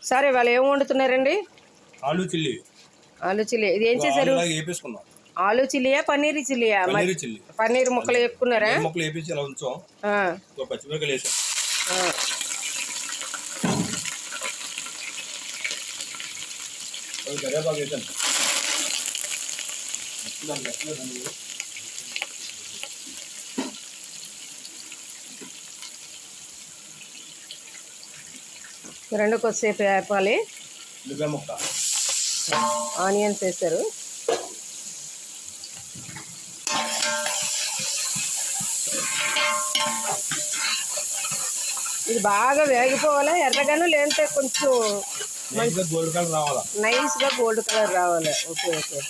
సరే ఇవాళ ఏం వండుతున్నారండి? ఆలు చిల్లీ. ఆలు చిల్లీ. ఇది ఏం చేశారు? ఆలు చిల్లీయా పన్నీర్ చిల్లీయా? పన్నీర్ ముక్కలు వేపుకున్నారా? ముక్కలు వేపించి ఇలా ఉంచాం. పచ్చిమిరపకాయలు వేసాం. కరివేపాకు వేసాను. రెండు కొద్దిసేపు వేపాలి. ఉల్లిపాయ ముక్క, ఆనియన్స్ వేసారు. ఇది బాగా వేగిపోవాలా ఎర్రగాను, లేదంటే కొంచెం గోల్డ్ కలర్ రావాలా? నైస్గా గోల్డ్ కలర్ రావాలి. Okay okay.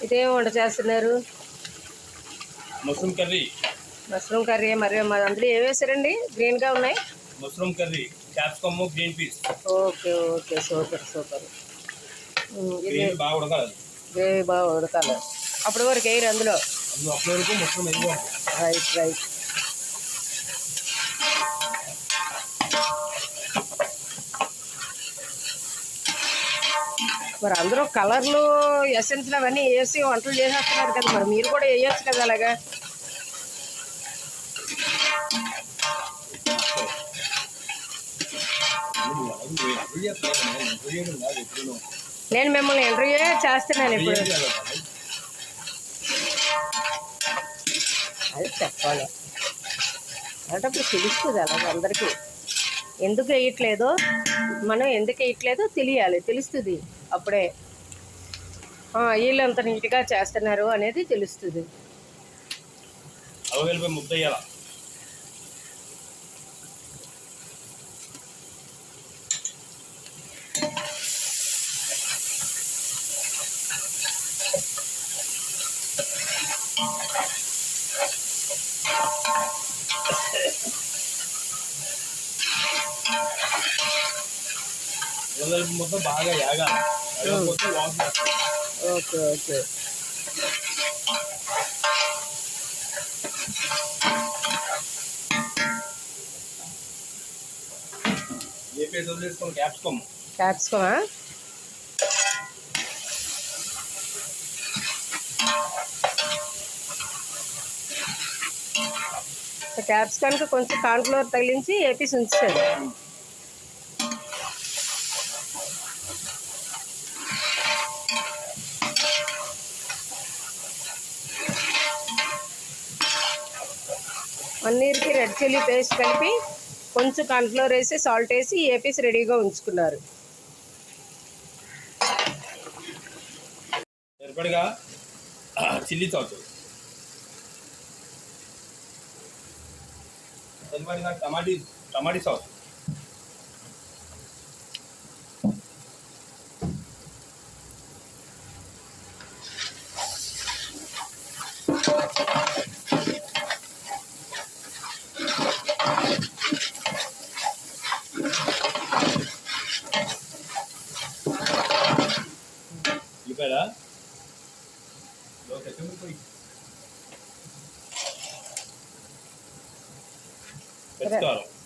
ఇదేం వంట చేస్తున్నారు? Mushroom curry. Mushroom curry. మరి అందులో ఏం వేసారండి? గ్రీన్గా ఉన్నాయి. Mushroom curry, capsicum, green peas. Okay okay, super super. Gravy బాగా ఉడకాలి. గ్రేవీ బాగా ఉడకాలి. అప్పటి వరకు వేయరు అందులో. అప్పటి వరకు మష్రూమ్ వేయాలి. Right right. మరి అందరూ కలర్లు, ఎసెన్స్లు అవన్నీ వేసి వంటలు చేసేస్తున్నారు కదా, మరి మీరు కూడా వేయచ్చు కదా అలాగా. నేను మిమ్మల్ని ఇంటర్వ్యూ చేస్తున్నాను ఇప్పుడు. అది చెప్పాలి అంటే తెలుస్తుంది అలాగే అందరికీ. ఎందుకు వేయట్లేదో, మనం ఎందుకు వేయట్లేదో తెలియాలి, తెలుస్తుంది అప్పుడే. వీళ్ళు అంత నీట్గా చేస్తున్నారు అనేది తెలుస్తుంది. మొత్తం బాగా యాగాలి. Okay okay. క్యాప్సికమ్. క్యాప్సికమా? క్యాప్సికానికి కొంచెం కార్న్ఫ్లోర్ తగిలించి వేపేసి ఉంచారు. పన్నీర్కి రెడ్ చిల్లీ పేస్ట్ కలిపి కొంచెం కార్న్ఫ్లోర్ వేసి సాల్ట్ వేసి వేపేసి రెడీగా ఉంచుకున్నారు. సరిపడగా చిల్లీ సాస్, సరిపడగా టమాటీ సాస్,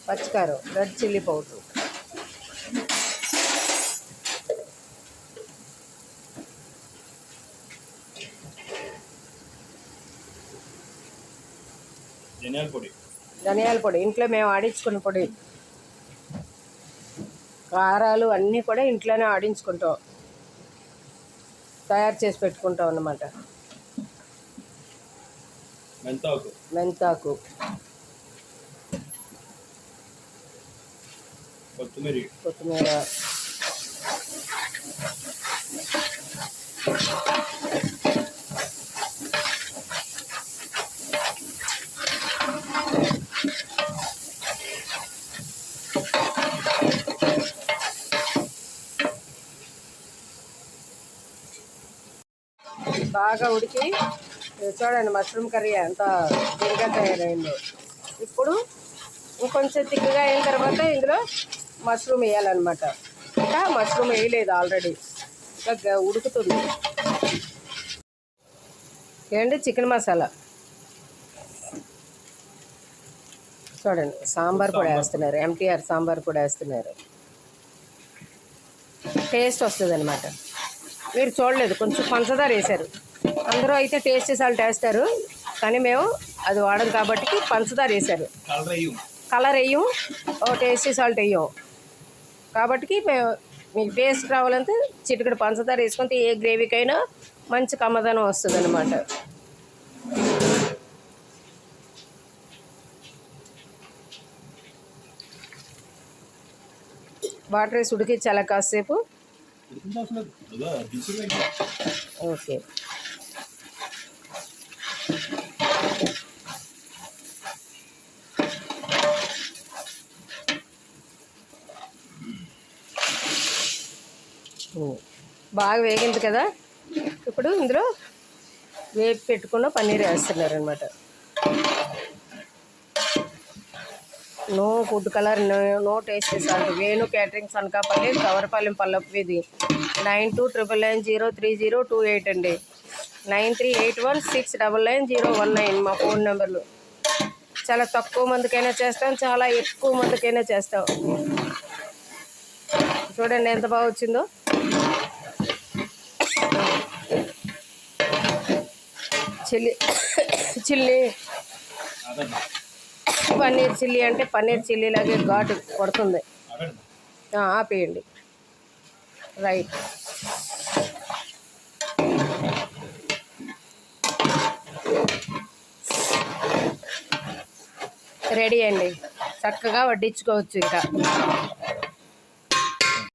పచ్చికారం, రెడ్ చిల్లీ పౌడర్, ధనియాల పొడి ఇంట్లో మేము ఆడించుకున్న పొడి. కారాలు అన్నీ కూడా ఇంట్లోనే ఆడించుకుంటాం, తయారు చేసి పెట్టుకుంటాం అన్నమాట. మెంతాకు, కొత్తిమీర, బాగా ఉడికి చూడండి మష్రూమ్ కర్రీ ఎంత దిగ్గా తయారైందో. ఇప్పుడు ఇంకొంచెం తిక్కుగా అయిన తర్వాత ఇందులో మష్రూమ్ వేయాలన్నమాట. ఇంకా మష్రూమ్ వేయలేదు ఆల్రెడీ, ఇంకా ఉడుకుతుంది. ఏంటి చికెన్ మసాలా చూడండి, సాంబార్ కూడా వేస్తున్నారు, ఎంటీఆర్ సాంబార్ కూడా వేస్తున్నారు. టేస్ట్ వస్తుంది అనమాట. మీరు చూడలేదు, కొంచెం పంచదార వేశారు. అందరూ అయితే టేస్టీ సాల్ట్ వేస్తారు, కానీ మేము అది వాడడం కాబట్టి పంచదార వేశారు. కలర్ వేయం, టేస్టీ సాల్ట్ వేయం కాబట్టి మీకు టేస్ట్ రావాలంటే చిటికెడు పంచదార వేసుకుంటే ఏ గ్రేవీకైనా మంచి కమ్మదనం వస్తుంది అనమాట. వాటర్ వేసి ఉడికించాలా కాసేపు. ఓకే, బాగా వేగింది కదా. ఇప్పుడు ఇందులో వేపి పెట్టుకున్న పన్నీర్ వేస్తున్నారు అనమాట. No food colour, no taste salt. Venu caterings Anakapalli, Kavarapalem, పల్లపు వీధి, 9299030228 అండి. 9381699019 మా ఫోన్ నెంబర్లు. చాలా తక్కువ మందికైనా చేస్తాం, చాలా ఎక్కువ మందికైనా చేస్తాం. చూడండి ఎంత బాగా వచ్చిందో. చిల్లీ పన్నీర్ చిల్లీ అంటే పన్నీర్ చిల్లీ లాగే ఘాటు కొడుతుంది. ఆపేయండి. రైట్, రెడీ అండి. చక్కగా వడ్డించుకోవచ్చు ఇంకా.